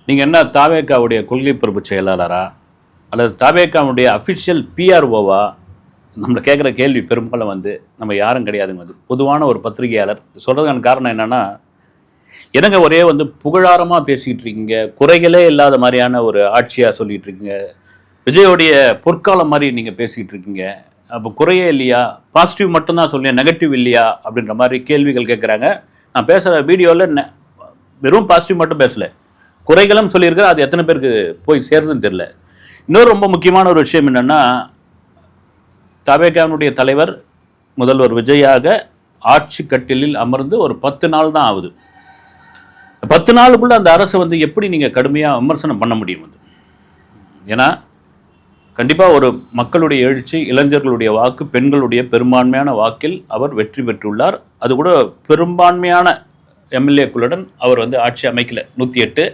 நீங்கள் என்ன தாவேக்காவுடைய கொள்கை பொறுப்பு செயலாளரா அல்லது தாவேக்காவுடைய அஃபிஷியல் பிஆர்ஓவா? நம்மளை கேட்குற கேள்வி பெரும்பாலும் நம்ம யாரும் கிடையாதுங்க. பொதுவான ஒரு பத்திரிகையாளர் சொல்கிறதுக்கான காரணம் என்னென்னா, எனக்கு ஒரே புகழாரமாக பேசிக்கிட்டு இருக்கீங்க, குறைகளே இல்லாத மாதிரியான ஒரு ஆட்சியாக சொல்லிகிட்டு இருக்கீங்க, விஜயோடைய பொற்காலம் மாதிரி நீங்கள் பேசிக்கிட்டு இருக்கீங்க, அப்போ குறையே இல்லையா, பாசிட்டிவ் மட்டும்தான் சொல்லுங்க, நெகட்டிவ் இல்லையா அப்படின்ற மாதிரி கேள்விகள் கேட்குறாங்க. நான் பேசுகிற வீடியோவில் வெறும் பாசிட்டிவ் மட்டும் பேசலை, குறைகளும் சொல்லியிருக்கேன். அது எத்தனை பேருக்கு போய் சேருதுன்னு தெரில. இன்னொரு ரொம்ப முக்கியமான ஒரு விஷயம் என்னென்னா, தவேகாவுடைய தலைவர் முதல்வர் விஜயாக ஆட்சி கட்டிலில் அமர்ந்து ஒரு 10 நாள் தான் ஆகுது. 10 நாளுக்குள்ளே அந்த அரசை எப்படி நீங்கள் கடுமையாக விமர்சனம் பண்ண முடியும்? ஏன்னா கண்டிப்பாக ஒரு மக்களுடைய எழுச்சி, இளைஞர்களுடைய வாக்கு, பெண்களுடைய பெரும்பான்மையான வாக்கில் அவர் வெற்றி பெற்றுள்ளார். அது கூட பெரும்பான்மையான எம்எல்ஏக்களுடன் அவர் ஆட்சி அமைக்கல. 108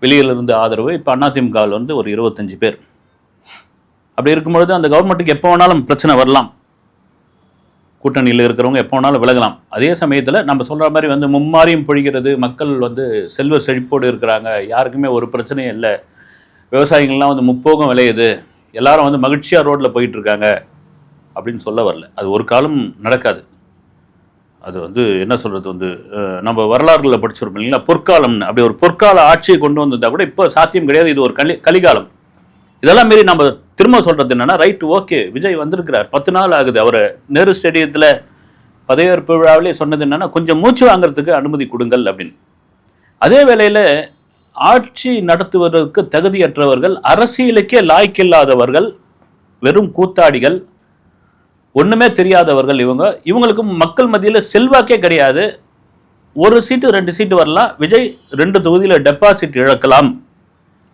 வெளியிலிருந்து ஆதரவு. இப்போ அதிமுகவில் ஒரு 25 பேர். அப்படி இருக்கும்பொழுது அந்த கவர்மெண்ட்டுக்கு எப்போ வேணாலும் பிரச்சனை வரலாம், கூட்டணியில் இருக்கிறவங்க எப்போ வேணாலும் விலகலாம். அதே சமயத்தில் நம்ம சொல்கிற மாதிரி மும்மாரியும் பொழிகிறது, மக்கள் செல்வ செழிப்போடு இருக்கிறாங்க, யாருக்குமே ஒரு பிரச்சனையும் இல்லை, விவசாயிகள்லாம் முப்போகம் விளையுது, எல்லாரும் மகிழ்ச்சியாக ரோட்டில் போயிட்டுருக்காங்க அப்படின்னு சொல்ல வரல. அது ஒரு காலம் நடக்காது. அது என்ன சொல்கிறது, நம்ம வரலாறுகளில் படிச்சிருப்போம் இல்லைங்களா, பொற்காலம்னு. அப்படி ஒரு பொற்கால ஆட்சியை கொண்டு வந்திருந்தா கூட இப்போ சாத்தியம் கிடையாது. இது ஒரு கலிகாலம். இதெல்லாம் மாரி நம்ம திரும்ப சொல்கிறது என்னென்னா, ரைட்டு, ஓகே, விஜய் வந்திருக்கிறார், 10 நாள் ஆகுது. அவர் நேரு ஸ்டேடியத்தில் பதவியேற்பு விழாவிலே சொன்னது என்னென்னா, கொஞ்சம் மூச்சு வாங்கிறதுக்கு அனுமதி கொடுங்கள் அப்படின்னு. அதே வேளையில் ஆட்சி நடத்துவதற்கு தகுதியற்றவர்கள், அரசியலுக்கே லாய்க்கில்லாதவர்கள், வெறும் கூத்தாடிகள், ஒன்றுமே தெரியாதவர்கள் இவங்களுக்கு மக்கள் மத்தியில் செல்வாக்கே கிடையாது. 1 சீட்டு 2 சீட்டு வரலாம், விஜய் 2 தொகுதியில் டெபாசிட் இழக்கலாம்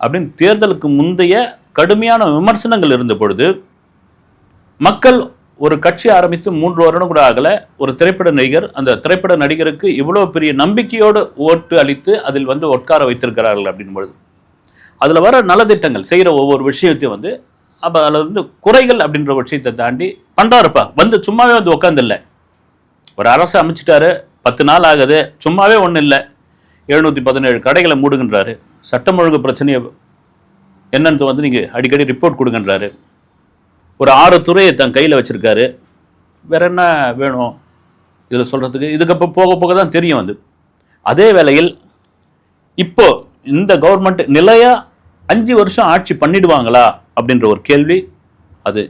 அப்படின்னு தேர்தலுக்கு முந்தைய கடுமையான விமர்சனங்கள் இருந்த பொழுது, மக்கள் ஒரு கட்சி ஆரம்பித்து 3 வருடம் கூட ஆகலை, ஒரு திரைப்பட நடிகர், அந்த திரைப்பட நடிகருக்கு இவ்வளோ பெரிய நம்பிக்கையோடு ஓட்டு அளித்து அதில் உட்கார வைத்திருக்கிறார்கள் அப்படின் பொழுது, அதில் வர நலத்திட்டங்கள் செய்கிற ஒவ்வொரு விஷயத்தையும் அப்போ அதில் குறைகள் அப்படின்ற விஷயத்தை தாண்டி பண்ணுறாருப்பா. சும்மாவே உட்காந்துல்ல, ஒரு அரசு அமைச்சிட்டாரு, 10 நாள் ஆகுது, சும்மாவே ஒன்றும் இல்லை, 717 கடைகளை மூடுகின்றாரு, சட்டம் ஒழுங்கு பிரச்சனையை என்னன்னு நீங்கள் அடிக்கடி ரிப்போர்ட் கொடுங்கன்றாரு, ஒரு 6 துறையை தன் கையில் வச்சுருக்காரு. வேற என்ன வேணும் இதில் சொல்கிறதுக்கு? இதுக்கப்புறம் போக போக தான் தெரியும். அதே வேளையில் இப்போ இந்த கவர்மெண்ட் நிலையாக 5 வருஷம் ஆட்சி பண்ணிடுவாங்களா அப்படின்ற ஒரு கேள்வி, அது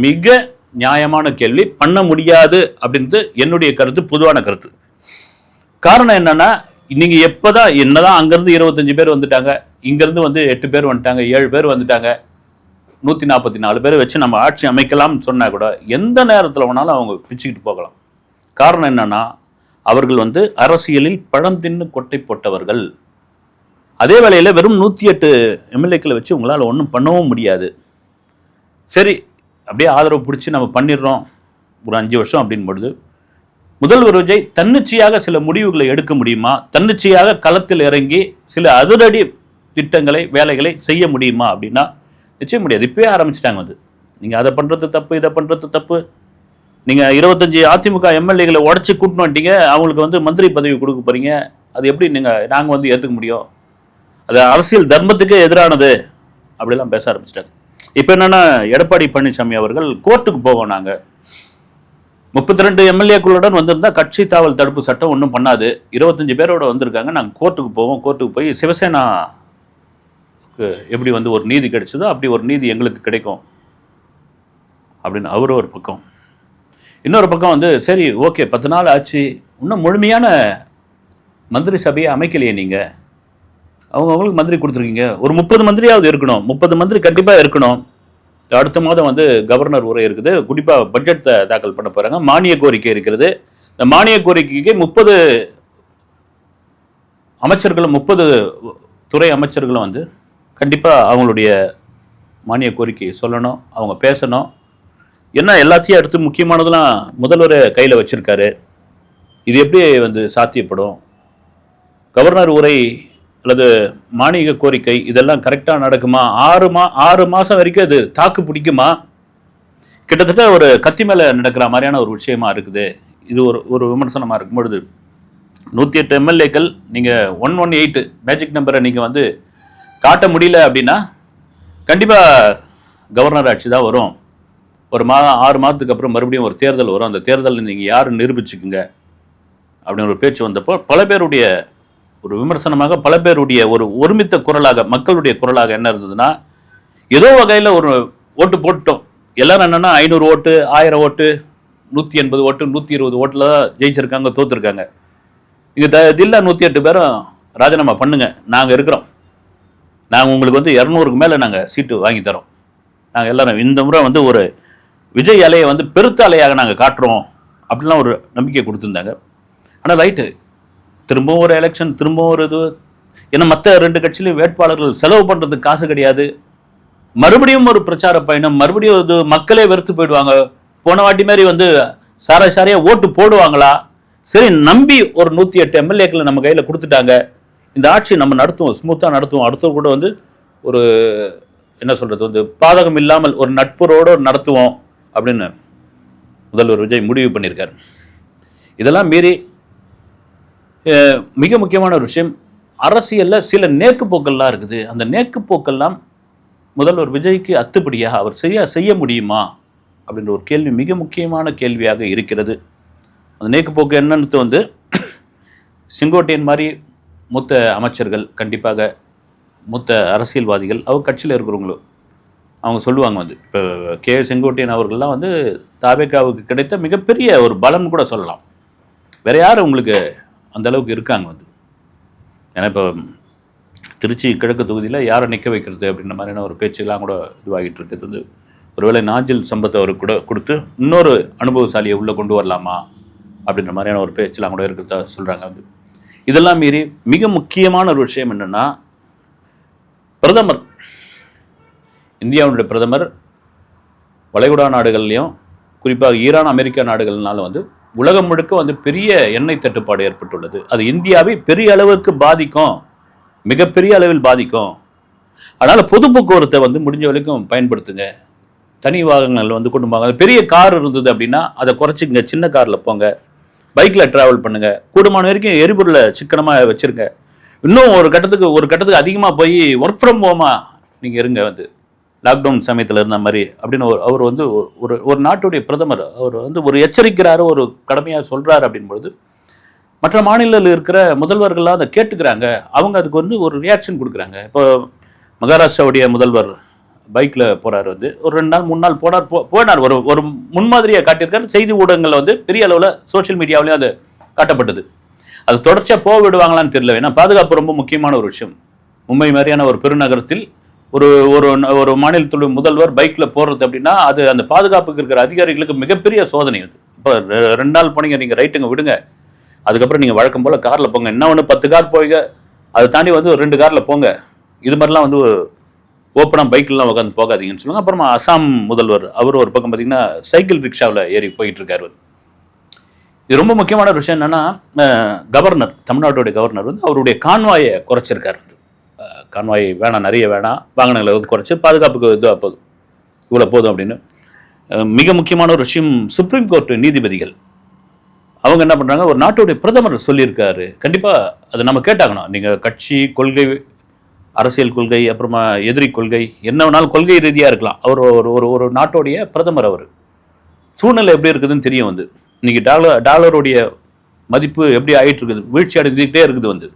மிக நியாயமான கேள்வி. பண்ண முடியாது அப்படின்றது என்னுடைய கருத்து, பொதுவான கருத்து. காரணம் என்னன்னா, நீங்கள் எப்போதான் என்னதான் அங்கேருந்து 25 பேர் வந்துட்டாங்க, இங்கேருந்து 8 பேர் வந்துட்டாங்க, 7 பேர் வந்துட்டாங்க, 144 பேரை வச்சு நம்ம ஆட்சி அமைக்கலாம்னு சொன்னால் கூட எந்த நேரத்தில் வேணாலும் அவங்க பிச்சுக்கிட்டு போகலாம். காரணம் என்னன்னா, அவர்கள் அரசியலில் பழம் தின்னு கொட்டை போட்டவர்கள். அதே வேளையில் வெறும் 108 எம்எல்ஏக்களை வச்சு உங்களால் ஒன்றும் பண்ணவும் முடியாது. சரி, அப்படியே ஆதரவு பிடிச்சி நம்ம பண்ணிடுறோம் ஒரு 5 வருஷம் அப்படின் பொழுது, முதல்வர் விஜய் தன்னிச்சையாக சில முடிவுகளை எடுக்க முடியுமா? தன்னிச்சையாக களத்தில் இறங்கி சில அதிரடி திட்டங்களை, வேலைகளை செய்ய முடியுமா அப்படின்னா நிச்சயம் முடியாது. இப்போயே ஆரம்பிச்சிட்டாங்க. நீங்கள் அதை பண்ணுறது தப்பு, இதை பண்ணுறது தப்பு. நீங்கள் 25 அதிமுக எம்எல்ஏகளை உடச்சி கூட்டின்னு வந்துட்டீங்க, அவங்களுக்கு மந்திரி பதவி கொடுக்க போகிறீங்க, அது எப்படி நாங்கள் ஏற்றுக்க முடியும்? அது அரசியல் தர்மத்துக்கு எதிரானது அப்படிலாம் பேச ஆரம்பிச்சிட்டாங்க. இப்போ என்னென்னா, எடப்பாடி பழனிசாமி அவர்கள் கோர்ட்டுக்கு போவோம், நாங்கள் 32 எம்எல்ஏக்களுடன் வந்திருந்தால் கட்சி தாவல் தடுப்பு சட்டம் ஒன்றும் பண்ணாது, 25 பேரோட வந்திருக்காங்க, நாங்கள் கோர்ட்டுக்கு போவோம், கோர்ட்டுக்கு போய் சிவசேனா எப்படி ஒரு நீதி கிடைச்சதோ அப்படி ஒரு நீதி எங்களுக்கு கிடைக்கும் அப்படின்னு அவர் ஒரு பக்கம். இன்னொரு பக்கம் சரி, ஓகே, 10 நாள் ஆச்சு, இன்னும் முழுமையான மந்திரி சபையை அமைக்கலையே நீங்கள், அவங்களுக்கு மந்திரி கொடுத்துருக்கீங்க, ஒரு 30 மந்திரியாவது இருக்கணும், 30 மந்திரி கண்டிப்பாக இருக்கணும். அடுத்த மாதம் கவர்னர் உரை இருக்குது, குறிப்பாக பட்ஜெட் தாக்கல் பண்ண போகிறாங்க, மானிய கோரிக்கை இருக்கிறது. இந்த மானிய கோரிக்கைக்கு 30 அமைச்சர்களும் 30 துறை அமைச்சர்களும் கண்டிப்பாக அவங்களுடைய மானிய கோரிக்கையை சொல்லணும், அவங்க பேசணும். என்ன எல்லாத்தையும் அடுத்து முக்கியமானதெல்லாம் முதல்வர் கையில் வச்சுருக்காரு, இது எப்படி சாத்தியப்படும்? கவர்னர் உரை அல்லது மானிய கோரிக்கை இதெல்லாம் கரெக்டாக நடக்குமா? 6 மாதம் வரைக்கும் அது தாக்கு பிடிக்குமா? கிட்டத்தட்ட ஒரு கத்தி மேலே நடக்கிற மாதிரியான ஒரு விஷயமா இருக்குது. இது ஒரு விமர்சனமாக இருக்கும் பொழுது 108 எம்எல்ஏக்கள் நீங்கள் 118 மேஜிக் நம்பரை நீங்கள் வந்து காட்ட முடியல அப்படின்னா கண்டிப்பாக கவர்னர் ஆட்சி தான் வரும். ஒரு மாதம் 6 மாதத்துக்கு அப்புறம் மறுபடியும் ஒரு தேர்தல் வரும். அந்த தேர்தலில் நீங்கள் யாரும் நிரூபிச்சுக்குங்க அப்படின்னு ஒரு பேச்சு வந்தப்போ பல பேருடைய ஒரு விமர்சனமாக, பல பேருடைய ஒரு ஒருமித்த குரலாக, மக்களுடைய குரலாக என்ன இருந்ததுன்னா, ஏதோ வகையில் ஒரு ஓட்டு போட்டோம். எல்லாரும் என்னென்னா 500 ஓட்டு, 1000 ஓட்டு, 180 ஓட்டு, 120 ஓட்டில் தான் ஜெயிச்சிருக்காங்க, தோற்றுருக்காங்க. இங்கே தில்லா 108 பேரும் ராஜினாமா பண்ணுங்க, நாங்கள் இருக்கிறோம், நாங்கள் உங்களுக்கு வந்து 200க்கு மேலே நாங்கள் சீட்டு வாங்கி தரோம், நாங்கள் எல்லாரும் இந்த முறை வந்து ஒரு விஜய் அலையை வந்து பெருத்த அலையாக நாங்கள் காட்டுறோம் அப்படிலாம் ஒரு நம்பிக்கை கொடுத்துருந்தாங்க. ஆனால் ரைட்டு, திரும்பவும் ஒரு எலெக்ஷன், திரும்பவும் ஒரு இது, ஏன்னா மற்ற 2 கட்சியிலையும் வேட்பாளர்கள் செலவு பண்ணுறதுக்கு காசு கிடையாது. மறுபடியும் ஒரு பிரச்சார பயணம், மறுபடியும் இது மக்களே வெறுத்து போயிடுவாங்க. போன வாட்டி மாதிரி வந்து சாரையாக ஓட்டு போடுவாங்களா? சரி, நம்பி ஒரு 108 எம்எல்ஏக்களை நம்ம கையில் கொடுத்துட்டாங்க, இந்த ஆட்சி நம்ம நடத்துவோம், ஸ்மூத்தாக நடத்துவோம், அடுத்த கூட வந்து ஒரு என்ன சொல்கிறது வந்து பாதகம் இல்லாமல் ஒரு நட்புறோடு நடத்துவோம் அப்படின்னு முதல்வர் விஜய் முடிவு பண்ணியிருக்கார். இதெல்லாம் மீறி மிக முக்கியமான ஒரு விஷயம், அரசியலில் சில நேக்குப்போக்கெல்லாம் இருக்குது. அந்த நேக்குப்போக்கெல்லாம் முதல்வர் விஜய்க்கு அத்துப்படியாக அவர் செய்ய முடியுமா அப்படின்ற ஒரு கேள்வி மிக முக்கியமான கேள்வியாக இருக்கிறது. அந்த நேக்குப்போக்கு என்னன்னு வந்து செங்கோட்டையன் மாதிரி மூத்த அமைச்சர்கள், கண்டிப்பாக மூத்த அரசியல்வாதிகள், அவர் கட்சியில் இருக்கிறவங்களும் அவங்க சொல்லுவாங்க வந்து, இப்போ கே செங்கோட்டையன் அவர்கள்லாம் வந்து தாவேகாவுக்கு கிடைத்த மிகப்பெரிய ஒரு பலம் கூட சொல்லலாம். வேறு யார் உங்களுக்கு அந்த அளவுக்கு இருக்காங்க வந்து? ஏன்னா இப்போ திருச்சி கிழக்கு தொகுதியில் யாரை நிற்க வைக்கிறது அப்படின்ற மாதிரியான ஒரு பேச்சுலாம் கூட இதுவாகிட்டு இருக்குது வந்து, ஒருவேளை நாஞ்சில் சம்பத் அவருக்கு கூட கொடுத்து இன்னொரு அனுபவசாலியை உள்ளே கொண்டு வரலாமா அப்படின்ற மாதிரியான ஒரு பேச்செலாம் கூட இருக்கிறதா சொல்கிறாங்க வந்து. இதெல்லாம் மீறி மிக முக்கியமான ஒரு விஷயம் என்னென்னா, பிரதமர், இந்தியாவுடைய பிரதமர் வளைகுடா நாடுகள்லையும் குறிப்பாக ஈரான், அமெரிக்கா நாடுகள்னால வந்து உலகம் முழுக்க வந்து பெரிய எண்ணெய் தட்டுப்பாடு ஏற்பட்டுள்ளது. அது இந்தியாவை பெரிய அளவுக்கு பாதிக்கும், மிகப்பெரிய அளவில் பாதிக்கும். அதனால் பொது போக்குவரத்தை வந்து முடிஞ்ச வரைக்கும் பயன்படுத்துங்க. தனி வாகனங்கள் வந்து கொண்டு போங்க. பெரிய கார் இருந்தது அப்படின்னா அதை குறைச்சிங்க, சின்ன காரில் போங்க, பைக்கில் ட்ராவல் பண்ணுங்கள், கூடுமான வரைக்கும் எரிபொருளை சிக்கனமாக வச்சுருங்க. இன்னும் ஒரு கட்டத்துக்கு அதிகமாக போய் ஒர்க் ஃப்ரம் ஹோமாக நீங்கள் இருங்க வந்து, லாக்டவுன் சமயத்தில் இருந்த மாதிரி அப்படின்னு அவர் வந்து ஒரு நாட்டுடைய பிரதமர் அவர் வந்து ஒரு எச்சரிக்கிறாரு, ஒரு கடமையாக சொல்கிறாரு அப்படின்பொழுது மற்ற மாநிலத்தில் இருக்கிற முதல்வர்கள்லாம் அதை கேட்டுக்கிறாங்க. அவங்க அதுக்கு வந்து ஒரு ரியாக்ஷன் கொடுக்குறாங்க. இப்போ மகாராஷ்டிராவுடைய முதல்வர் பைக்கில் போகிறார் வந்து, ஒரு 2 நாள் 3 நாள் போனார், ஒரு முன்மாதிரியை காட்டியிருக்காரு. செய்தி ஊடகங்களில் வந்து பெரிய அளவில் சோஷியல் மீடியாவிலையும் அது காட்டப்பட்டது. அது தொடர்ச்சியாக போக விடுவாங்களான்னு தெரியல. ஏன்னா பாதுகாப்பு ரொம்ப முக்கியமான ஒரு விஷயம். மும்பை மாதிரியான ஒரு பெருநகரத்தில் ஒரு ஒரு மாநிலத்துடைய முதல்வர் பைக்கில் போகிறது அப்படின்னா அது அந்த பாதுகாப்புக்கு இருக்கிற அதிகாரிகளுக்கு மிகப்பெரிய சோதனை. அது இப்போ 2 நாள் போனீங்க, நீங்கள் ரைட்டுங்க விடுங்க, அதுக்கப்புறம் நீங்கள் வழக்கம் போல் காரில் போங்க. என்ன ஒன்று 10 கார் போய்ங்க, அதை தாண்டி வந்து 2 காரில் போங்க. இது மாதிரிலாம் வந்து ஓப்பனாக பைக்கெலாம் உட்காந்து போகாதீங்கன்னு சொல்லுவாங்க. அப்புறமா அசாம் முதல்வர் அவர் ஒரு பக்கம் பார்த்திங்கன்னா சைக்கிள் ரிக்ஷாவில் ஏறி போயிட்டுருக்காரு. இது ரொம்ப முக்கியமான ஒரு விஷயம் என்னென்னா, கவர்னர், தமிழ்நாட்டுடைய கவர்னர் வந்து அவருடைய கான்வாயை குறைச்சிருக்காரு. கான்வாய் வேணாம், நிறைய வேணாம், வாகனங்களை வந்து குறைச்சி பாதுகாப்புக்கு இதுவாக போதும், இவ்வளோ போதும் அப்படின்னு. மிக முக்கியமான ஒரு விஷயம், சுப்ரீம் கோர்ட்டு நீதிபதிகள் அவங்க என்ன பண்ணுறாங்க, ஒரு நாட்டுடைய பிரதமர் சொல்லியிருக்காரு, கண்டிப்பாக அதை நம்ம கேட்டாகணும். நீங்கள் கட்சி கொள்கை, அரசியல் கொள்கை, அப்புறமா எதிரி கொள்கை, என்ன வேணாலும் கொள்கை ரீதியாக இருக்கலாம். அவர் ஒரு நாட்டுடைய பிரதமர். அவர் சூழ்நிலை எப்படி இருக்குதுன்னு தெரியும் வந்து. இன்றைக்கி டாலருடைய மதிப்பு எப்படி ஆகிட்டு இருக்குது, வீழ்ச்சி அடைஞ்சிக்கிட்டே இருக்குது வந்து.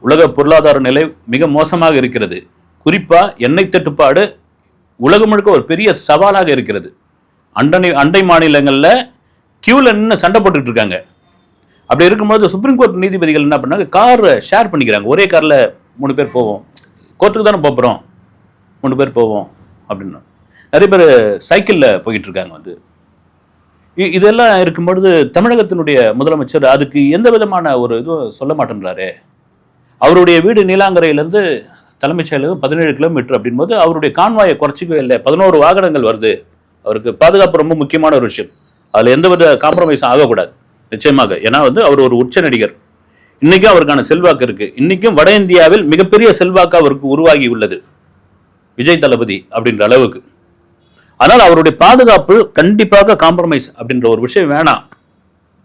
உலக பொருளாதார நிலை மிக மோசமாக இருக்கிறது. குறிப்பாக எண்ணெய் தட்டுப்பாடு உலகம் முழுக்க ஒரு பெரிய சவாலாக இருக்கிறது. அண்டை மாநிலங்களில் கியூவில் நின்று சண்டை போட்டுக்கிட்டு இருக்காங்க. அப்படி இருக்கும்போது சுப்ரீம் கோர்ட் நீதிபதிகள் என்ன பண்ணாங்க, கார் ஷேர் பண்ணிக்கிறாங்க. ஒரே காரில் 3 பேர் போவோம், கோர்ட்டுக்கு தானே போகிறோம், 3 பேர் போவோம் அப்படின்னு. நிறைய பேர் சைக்கிளில் போய்கிட்டு இருக்காங்க வந்து. இதெல்லாம் இருக்கும்பொழுது தமிழகத்தினுடைய முதலமைச்சர் அதுக்கு எந்த விதமான ஒரு இதுவும் சொல்ல மாட்டேன்றாரு. அவருடைய வீடு நீலாங்கரையிலேருந்து தலைமைச் செயலகம் 17 கிலோமீட்டர் அப்படின்போது அவருடைய கான்வாயை குறைச்சிக்கவே இல்லை. 11 வாகனங்கள் வருது. அவருக்கு பாதுகாப்பு ரொம்ப முக்கியமான ஒரு விஷயம். அதில் எந்தவித காம்ப்ரமைஸும் ஆகக்கூடாது நிச்சயமாக. ஏன்னா வந்து அவர் ஒரு உச்ச நடிகர். இன்றைக்கும் அவருக்கான செல்வாக்கு இருக்குது. இன்றைக்கும் வட இந்தியாவில் மிகப்பெரிய செல்வாக்கு அவருக்கு உருவாகி உள்ளது, விஜய் தளபதி அப்படின்ற அளவுக்கு. ஆனால் அவருடைய பாதுகாப்பு கண்டிப்பாக காம்ப்ரமைஸ் அப்படின்ற ஒரு விஷயம் வேணாம்.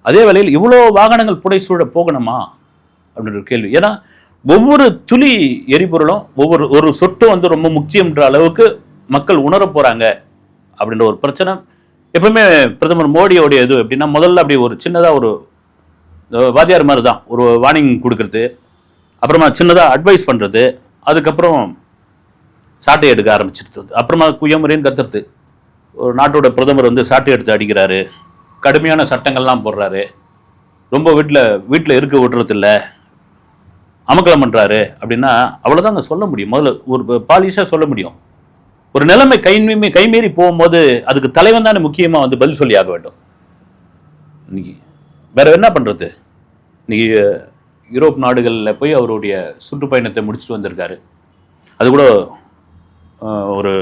அதே வேளையில் இவ்வளோ வாகனங்கள் புடைசூழ போகணுமா? அப்படின்ற கேள்வி. ஏன்னா ஒவ்வொரு துளி எரிபொருளும் ஒரு சொட்டும் வந்து ரொம்ப முக்கியன்ற அளவுக்கு மக்கள் உணர போறாங்க அப்படின்ற ஒரு பிரச்சனை எப்பவுமே பிரதமர் மோடியோடைய இது எப்படின்னா, முதல்ல அப்படி ஒரு சின்னதாக ஒரு வாத்தியார் மாதிரி தான் ஒரு வார்னிங் கொடுக்கறது, அப்புறமா சின்னதாக அட்வைஸ் பண்ணுறது, அதுக்கப்புறம் சாட்டை எடுக்க ஆரம்பிச்சிருது, அப்புறமா குயமுறைன்னு கத்துறது. ஒரு நாட்டோட பிரதமர் வந்து சாட்டை எடுத்து அடிக்கிறாரு, கடுமையான சட்டங்கள்லாம் போடுறாரு, ரொம்ப வீட்டில் இருக்க விடுறதில்ல, அமக்கலம் பண்ணுறாரு அப்படின்னா அவ்வளோதாங்க சொல்ல முடியும். முதல்ல ஒரு பாலிஷாக சொல்ல முடியும். ஒரு நிலைமை கைமீறி போகும்போது அதுக்கு தலைவன் தானே முக்கியமாக வந்து பதில் சொல்லி ஆக வேண்டும். இன்னைக்கு வேற என்ன பண்ணுறது? இன்னைக்கு யூரோப் நாடுகளில் போய் அவருடைய சுற்றுப்பயணத்தை முடிச்சுட்டு வந்திருக்காரு. அது கூட ஒரு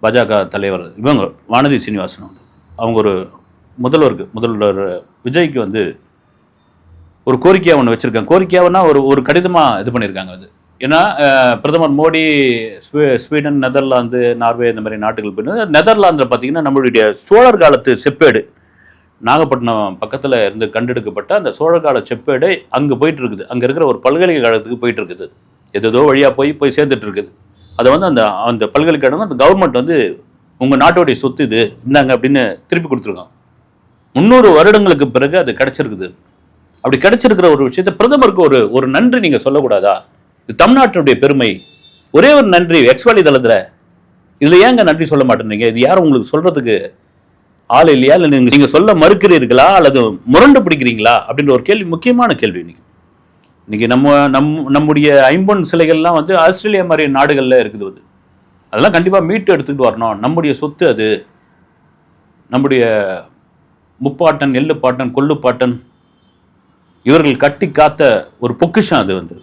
பாஜக தலைவர் இவங்க வானதி சீனிவாசன் அவங்க ஒரு முதல்வர் விஜய்க்கு வந்து ஒரு கோரிக்கையாக ஒன்று வச்சுருக்காங்க. கோரிக்கையாகனா ஒரு கடிதமாக இது பண்ணியிருக்காங்க. அது ஏன்னா பிரதமர் மோடி ஸ்வீடன், நெதர்லாந்து, நார்வே இந்த மாதிரி நாட்டுகள் போய், நெதர்லாந்தில் பார்த்தீங்கன்னா நம்மளுடைய சோழர் காலத்து செப்பேடு நாகப்பட்டினம் பக்கத்தில் இருந்து கண்டெடுக்கப்பட்ட அந்த சோழர் கால செப்பேடு அங்கே போயிட்டு இருக்குது. அங்கே இருக்கிற ஒரு பல்கலைக்கழகத்துக்கு போயிட்டு இருக்குது. ஏதோ வழியாக போய் சேர்ந்துட்டு இருக்குது. அதை வந்து அந்த பல்கலைக்கழகம் அந்த கவர்மெண்ட் வந்து உங்கள் நாட்டோடைய சொத்து இது இந்தாங்க அப்படின்னு திருப்பி கொடுத்துருக்காங்க. 300 வருடங்களுக்கு பிறகு அது கிடைச்சிருக்குது. அப்படி கிடைச்சிருக்கிற ஒரு விஷயத்த பிரதமருக்கு ஒரு நன்றி நீங்கள் சொல்லக்கூடாதா? இது தமிழ்நாட்டினுடைய பெருமை. ஒரே ஒரு நன்றி எக்ஸ்வாலி தளத்தில் இதில் ஏங்க நன்றி சொல்ல மாட்டேன்றீங்க? இது யாரும் உங்களுக்கு சொல்கிறதுக்கு ஆள் இல்லையா? இல்லை நீங்கள் சொல்ல மறுக்கிறீர்களா அல்லது முரண்டு பிடிக்கிறீங்களா அப்படின்ற ஒரு கேள்வி, முக்கியமான கேள்வி. இன்னைக்கு நம்முடைய ஐம்பொன் சிலைகள்லாம் வந்து ஆஸ்திரேலியா மாதிரி நாடுகளில் இருக்குது. அது அதெல்லாம் கண்டிப்பாக மீட்டு எடுத்துக்கிட்டு வரணும். நம்முடைய சொத்து அது. நம்முடைய முப்பாட்டன், எள்ளுப்பாட்டன், கொள்ளுப்பாட்டன் இவர்கள் கட்டி காத்த ஒரு பொக்கிஷம் அது. வந்து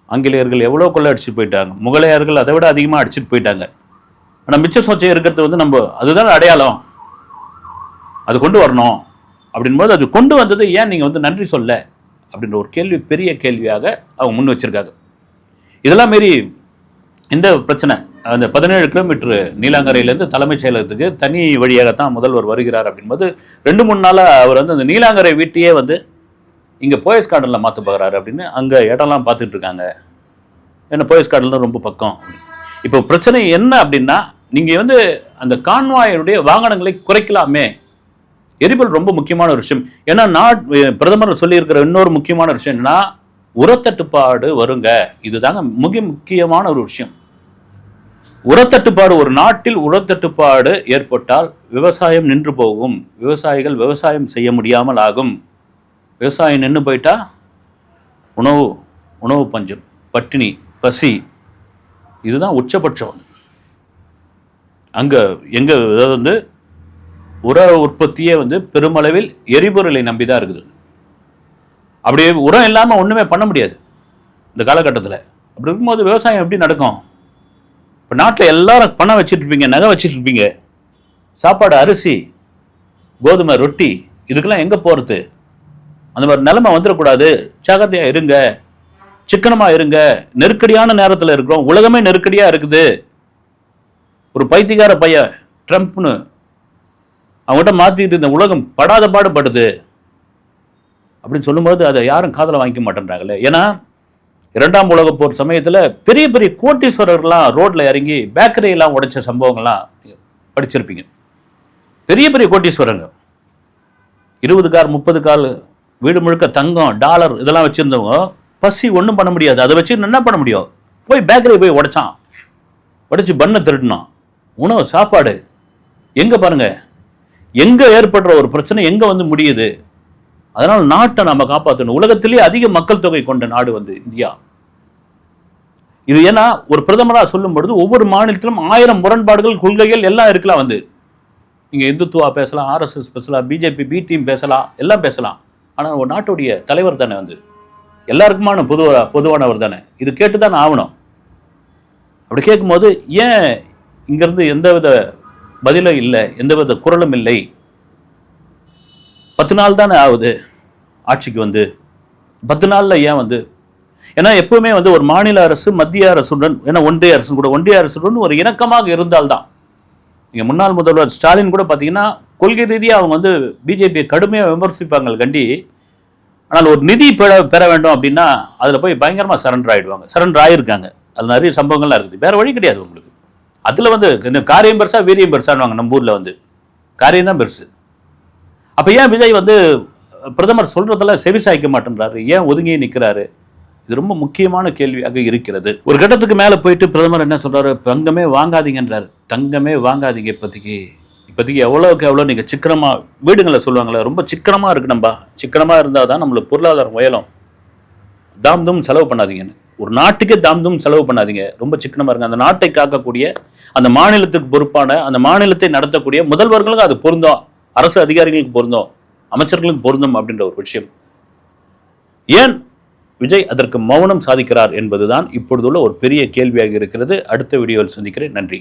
ஆங்கிலேயர்கள் எவ்வளோ கொள்ளை அடிச்சுட்டு போயிட்டாங்க, முகலாயர்கள் அதை விட அதிகமாக அடிச்சுட்டு போயிட்டாங்க. ஆனால் மிச்ச சொச்சம் இருக்கிறது வந்து நம்ம அதுதான் அடையாளம், அது கொண்டு வரணும் அப்படின்போது அது கொண்டு வந்தது ஏன் நீங்கள் வந்து நன்றி சொல்ல அப்படின்ற ஒரு கேள்வி, பெரிய கேள்வியாக அவங்க முன் வச்சிருக்காங்க. இதெல்லாம் மாரி இந்த பிரச்சனை அந்த 17 கிலோமீட்டர் நீலாங்கரையிலேருந்து தலைமைச் செயலகத்துக்கு தனி வழியாகத்தான் முதல்வர் வருகிறார் அப்படின்போது 2-3 நாளாக அவர் வந்து அந்த நீலாங்கரை வீட்டையே வந்து இங்கே போயஸ் கார்டனில் மாற்ற போகிறாரு அப்படின்னு அங்கே இடம்லாம் பார்த்துட்டு இருக்காங்க. ஏன்னா போயஸ் கார்டன்லாம் ரொம்ப பக்கம். இப்போ பிரச்சனை என்ன அப்படின்னா, நீங்கள் வந்து அந்த கான்வாயினுடைய வாகனங்களை குறைக்கலாமே. எரிபொருள் ரொம்ப முக்கியமான ஒரு விஷயம். ஏன்னா பிரதமர் சொல்லியிருக்கிற இன்னொரு முக்கியமான விஷயம் என்னன்னா, உரத்தட்டுப்பாடு வருங்க. இதுதாங்க முக்கியமான ஒரு விஷயம். உரத்தட்டுப்பாடு, ஒரு நாட்டில் உரத்தட்டுப்பாடு ஏற்பட்டால் விவசாயம் நின்று போகும், விவசாயிகள் விவசாயம் செய்ய முடியாமல் ஆகும். விவசாயம் நின்று போயிட்டா உணவு பஞ்சம், பட்டினி, பசி, இதுதான் உச்சபட்சம். அங்கே எங்கே வந்து உர உற்பத்தியே வந்து பெருமளவில் எரிபொருளை நம்பி தான் இருக்குது. அப்படியே உரம் இல்லாமல் ஒன்றுமே பண்ண முடியாது இந்த காலகட்டத்தில். அப்படி இருக்கும்போது விவசாயம் எப்படி நடக்கும்? இப்போ நாட்டில் எல்லாரும் பணம் வச்சுட்டு இருப்பீங்க, நகை வச்சுட்டு இருப்பீங்க, சாப்பாடு அரிசி, கோதுமை, ரொட்டி, இதுக்கெல்லாம் எங்கே போகிறது? அந்த மாதிரி நிலைமை வந்துடக்கூடாது. ஜாகிரதையாக இருங்க, சிக்கனமாக இருங்க. நெருக்கடியான நேரத்தில் இருக்கிறோம், உலகமே நெருக்கடியாக இருக்குது. ஒரு பைத்தியக்கார பையன் ட்ரம்ப்னு அவங்ககிட்ட மாற்றிட்டு இந்த உலகம் படாத பாடுபடுது அப்படின்னு சொல்லும்போது அதை யாரும் காதில் வாங்கிக்க மாட்டேன்றாங்களே. ஏன்னா 2ஆம் உலகப் போர் சமயத்தில் பெரிய பெரிய கோட்டீஸ்வரர்லாம் ரோட்டில் இறங்கி பேக்கரியெல்லாம் உடைச்ச சம்பவங்கள்லாம் படிச்சிருப்பீங்க. பெரிய பெரிய கோட்டீஸ்வரங்க 20 கார் 30 கால் வீடு முழுக்க தங்கம், டாலர் இதெல்லாம் வச்சுருந்தவங்க பசி ஒன்றும் பண்ண முடியாது. அதை வச்சு என்ன பண்ண முடியும்? போய் பேக்கரி போய் உடைச்சி பண்ணை திருடினான். உணவு சாப்பாடு எங்கே பாருங்க, எங்கே ஏற்படுற ஒரு பிரச்சனை எங்கே வந்து முடியுது. அதனால் நாட்டை நம்ம காப்பாற்றணும். உலகத்திலேயே அதிக மக்கள் தொகை கொண்ட நாடு வந்து இந்தியா. இது ஏன்னா ஒரு பிரதமராக சொல்லும் பொழுது ஒவ்வொரு மாநிலத்திலும் 1000 முரண்பாடுகள், கொள்கைகள் எல்லாம் இருக்கலாம். வந்து நீங்கள் இந்துத்துவா பேசலாம், RSS பேசலாம், பிஜேபி பி டீம் பேசலாம், எல்லாம் பேசலாம். ஆனால் ஒரு நாட்டுடைய தலைவர் தானே, வந்து எல்லாருக்குமான பொதுவானவர் தானே. இது கேட்டு தானே ஆகணும். அப்படி கேட்கும்போது ஏன் இங்கேருந்து எந்தவித பதிலும் இல்லை, எந்தவித குரலும் இல்லை? 10 நாள் தானே ஆகுது ஆட்சிக்கு வந்து. 10 நாளில் ஏன் வந்து? ஏன்னா எப்பவுமே வந்து ஒரு மாநில அரசு மத்திய அரசுடன், ஏன்னா ஒன்றிய அரசுடன் ஒரு இணக்கமாக இருந்தால்தான். நீங்கள் முன்னாள் முதல்வர் ஸ்டாலின் கூட பார்த்தீங்கன்னா கொள்கை ரீதியாக அவங்க வந்து பிஜேபியை கடுமையாக விமர்சிப்பாங்க கண்டி. ஆனால் ஒரு நிதி பெற வேண்டும் அப்படின்னா அதில் போய் பயங்கரமாக சரண்டர் ஆகிடுவாங்க. சரண்டர் ஆகிருக்காங்க. அது நிறைய சம்பவங்கள்லாம் இருக்குது. வேறு வழி கிடையாது உங்களுக்கு. அதில் வந்து இந்த காரியம் பெருசா வீரியம் பெருசான்னு நம்ம ஊரில் வந்து காரியம் தான் பெருசு. அப்போ ஏன் விஜய் வந்து பிரதமர் சொல்றதெல்லாம் செவிசாய்க்க மாட்டேன்றாரு? ஏன் ஒதுங்கி நிற்கிறாரு? இது ரொம்ப முக்கியமான கேள்வியாக இருக்கிறது. ஒரு கட்டத்துக்கு மேலே போயிட்டு பிரதமர் என்ன சொல்றாரு? தங்கமே வாங்காதீங்கன்றாரு. தங்கமே வாங்காதீங்க இப்போதைக்கு எவ்வளோக்கு எவ்வளோ நீங்கள் சிக்கனமாக வீடுங்களை சொல்லுவாங்களே, ரொம்ப சிக்கனமாக இருக்கணும்பா. சிக்கனமாக இருந்தால் தான் நம்மளுக்கு பொருளாதாரம் உயரும். தாம் தூம் செலவு பண்ணாதீங்கன்னு. ஒரு நாட்டுக்கே தாம் தூம் செலவு பண்ணாதீங்க, ரொம்ப சிக்கனமாக இருங்க. அந்த நாட்டை காக்கக்கூடிய, அந்த மாநிலத்துக்கு பொறுப்பான, அந்த மாநிலத்தை நடத்தக்கூடிய முதல்வர்களுக்கு அது பொருந்தும், அரசு அதிகாரிகளுக்கு பொருந்தும், அமைச்சர்களுக்கு பொருந்தும் அப்படின்ற ஒரு விஷயம். ஏன் விஜய் அதற்கு மௌனம் சாதிக்கிறார் என்பதுதான் இப்பொழுதுள்ள ஒரு பெரிய கேள்வியாக இருக்கிறது. அடுத்த வீடியோவில் சந்திக்கிறேன். நன்றி.